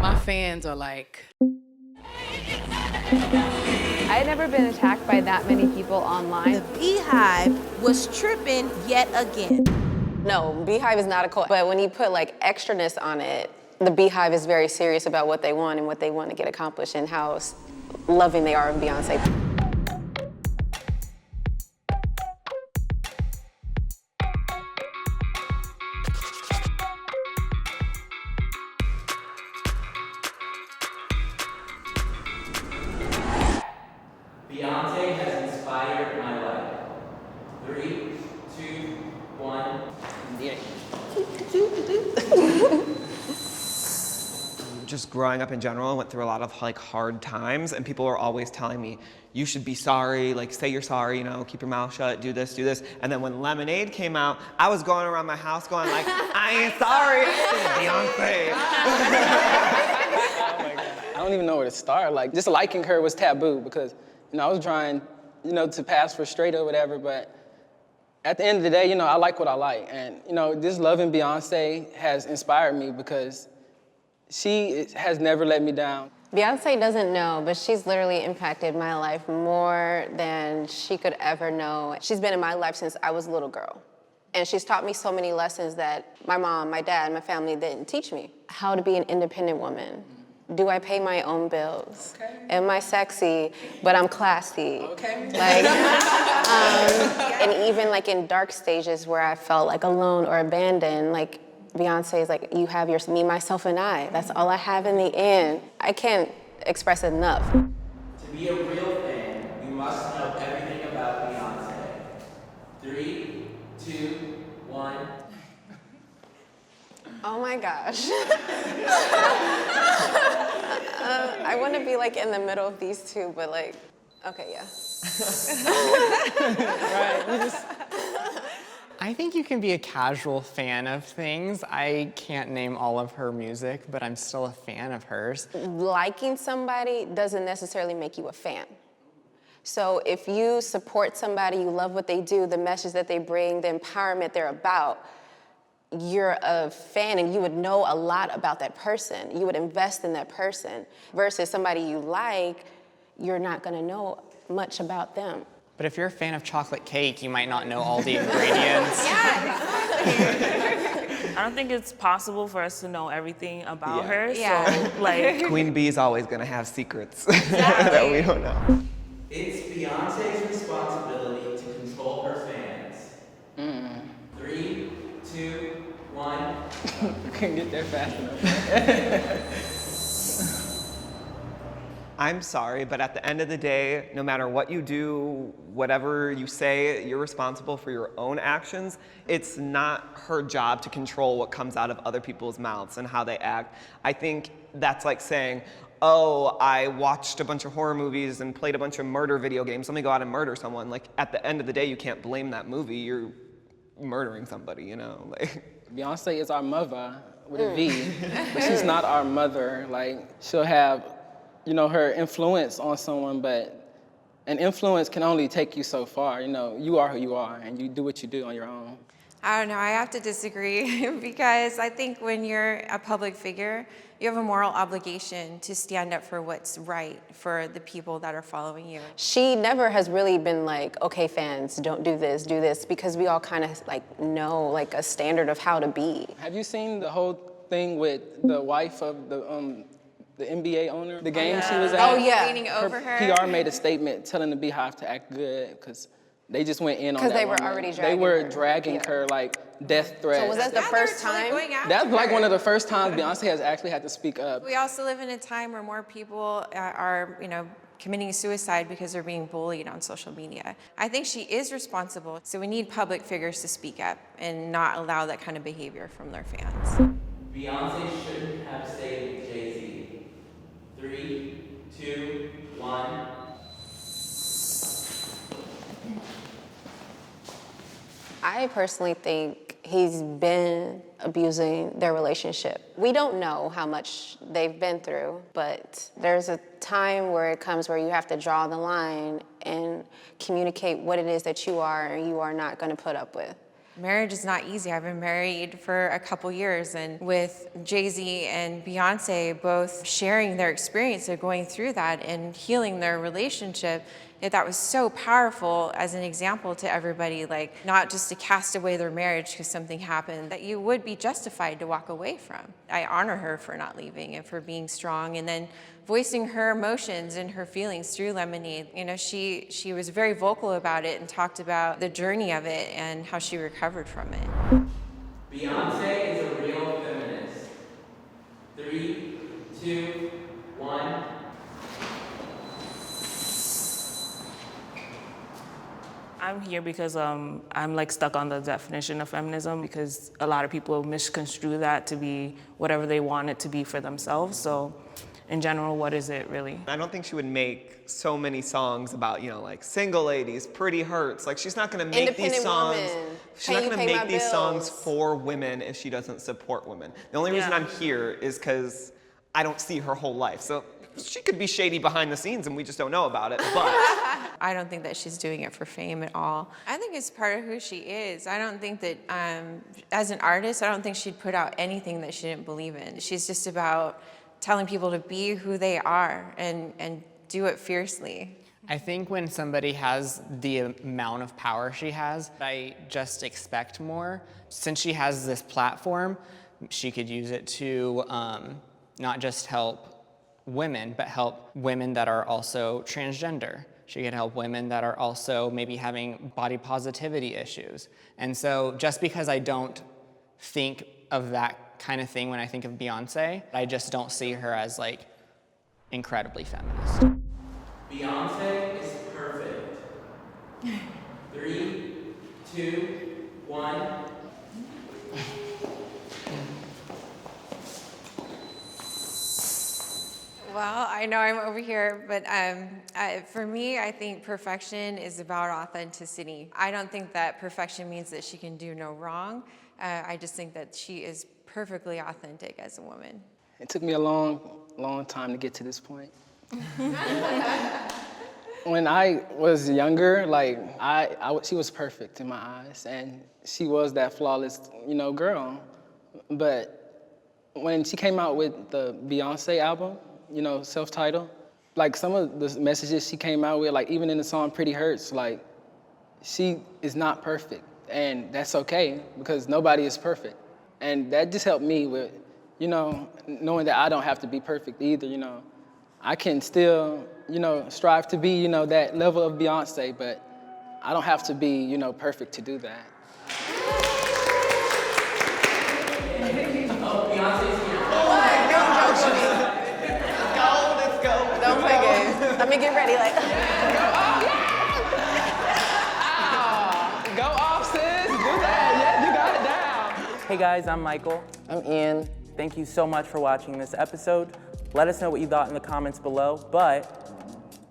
My fans are like... I had never been attacked by that many people online. The Beehive was tripping yet again. No, Beehive is not a cult, but when you put like extraness on it, the Beehive is very serious about what they want and what they want to get accomplished and how loving they are of Beyonce. Beyonce has inspired my life. 3, 2, 1. Yeah. Just growing up in general, I went through a lot of like hard times, and people were always telling me, you should be sorry, like say you're sorry, you know, keep your mouth shut, do this, do this. And then when Lemonade came out, I was going around my house going like, I ain't sorry, Beyonce. Oh my God. I don't even know where to start. Like, just liking her was taboo because, you know, I was trying, you know, to pass for straight or whatever, but at the end of the day, you know, I like what I like. And, you know, this loving Beyonce has inspired me because she has never let me down. Beyonce doesn't know, but she's literally impacted my life more than she could ever know. She's been in my life since I was a little girl. And she's taught me so many lessons that my mom, my dad, my family didn't teach me. How to be an independent woman. Do I pay my own bills? Okay. Am I sexy, but I'm classy? Okay. Like, and even like in dark stages where I felt like alone or abandoned, like Beyonce is like, you have your me, myself, and I. That's all I have in the end. I can't express enough. To be a real fan, you must know everything about Beyonce. 3, 2, 1. Oh my gosh. I want to be like in the middle of these two, but like, okay, yeah. Right, you just... I think you can be a casual fan of things. I can't name all of her music, but I'm still a fan of hers. Liking somebody doesn't necessarily make you a fan. So if you support somebody, you love what they do, the message that they bring, the empowerment they're about, you're a fan and you would know a lot about that person. You would invest in that person. Versus somebody you like, you're not gonna know much about them. But if you're a fan of chocolate cake, you might not know all the ingredients. I don't think it's possible for us to know everything about her. Yeah. So, like, Queen Bee's always gonna have secrets that we don't know. It's Beyonce's responsibility to control her fans. 3, 2, 1. I couldn't get there fast enough. I'm sorry, but at the end of the day, no matter what you do, whatever you say, you're responsible for your own actions. It's not her job to control what comes out of other people's mouths and how they act. I think that's like saying, oh, I watched a bunch of horror movies and played a bunch of murder video games. Let me go out and murder someone. Like, at the end of the day, you can't blame that movie. You're murdering somebody, you know? Like. Beyonce is our mother with a V, but she's not our mother. Like, she'll have, you know, her influence on someone, but an influence can only take you so far. You know, you are who you are, and you do what you do on your own. I don't know, I have to disagree because I think when you're a public figure, you have a moral obligation to stand up for what's right for the people that are following you. She never has really been like, okay, fans, don't do this, because we all kind of like know like a standard of how to be. Have you seen the whole thing with the wife of the NBA owner? The game she was at? Oh, yeah. Leaning over her. PR made a statement telling the Beehive to act good because they just went in on that. Because they were woman. already dragging They were her. dragging her like death threats. So was that the first time? That's like one of the first times Beyonce has actually had to speak up. We also live in a time where more people are, you know, committing suicide because they're being bullied on social media. I think she is responsible, so we need public figures to speak up and not allow that kind of behavior from their fans. Beyonce shouldn't have stayed with Jay-Z. 3, 2, 1. I personally think he's been abusing their relationship. We don't know how much they've been through, but there's a time where it comes where you have to draw the line and communicate what it is that you are and you are not going to put up with. Marriage is not easy. I've been married for a couple years, and with Jay-Z and Beyonce both sharing their experience of going through that and healing their relationship, that was so powerful as an example to everybody, like not just to cast away their marriage because something happened that you would be justified to walk away from. I honor her for not leaving and for being strong and then voicing her emotions and her feelings through Lemonade. You know, she was very vocal about it and talked about the journey of it and how she recovered from it. Beyonce is a real feminist. 3, 2, 1. I'm here because I'm like stuck on the definition of feminism because a lot of people misconstrue that to be whatever they want it to be for themselves. So in general, what is it really? I don't think she would make so many songs about, you know, like single ladies, pretty hurts. Like she's not gonna make these songs. She's not gonna make these songs for women if she doesn't support women. The only reason I'm here is because I don't see her whole life. So she could be shady behind the scenes and we just don't know about it, but. I don't think that she's doing it for fame at all. I think it's part of who she is. I don't think that, as an artist, I don't think she'd put out anything that she didn't believe in. She's just about telling people to be who they are and do it fiercely. I think when somebody has the amount of power she has, I just expect more. Since she has this platform, she could use it to not just help women, but help women that are also transgender. She could help women that are also maybe having body positivity issues. And so just because I don't think of that kind of thing when I think of Beyonce, I just don't see her as like incredibly feminist. Beyonce is perfect. 3, 2, 1. Well, I know I'm over here, but for me, I think perfection is about authenticity. I don't think that perfection means that she can do no wrong. I just think that she is perfectly authentic as a woman. It took me a long time to get to this point. When I was younger, like she was perfect in my eyes, and she was that flawless, you know, girl. But when she came out with the Beyonce album, you know, self-titled, like some of the messages she came out with, like even in the song Pretty Hurts, like she is not perfect. And that's okay because nobody is perfect. And that just helped me with, you know, knowing that I don't have to be perfect either, you know. I can still, you know, strive to be, you know, that level of Beyonce, but I don't have to be, you know, perfect to do that. Oh, Beyonce's here. Don't play games. Let me get ready. Like, Go off, sis. Do that. Yeah, you got it down. Hey guys, I'm Michael. I'm Ian. Thank you so much for watching this episode. Let us know what you thought in the comments below, but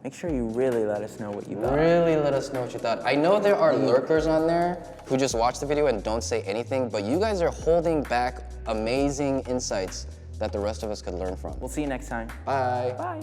make sure you really let us know what you thought. Really let us know what you thought. I know there are lurkers on there who just watch the video and don't say anything, but you guys are holding back amazing insights that the rest of us could learn from. We'll see you next time. Bye. Bye.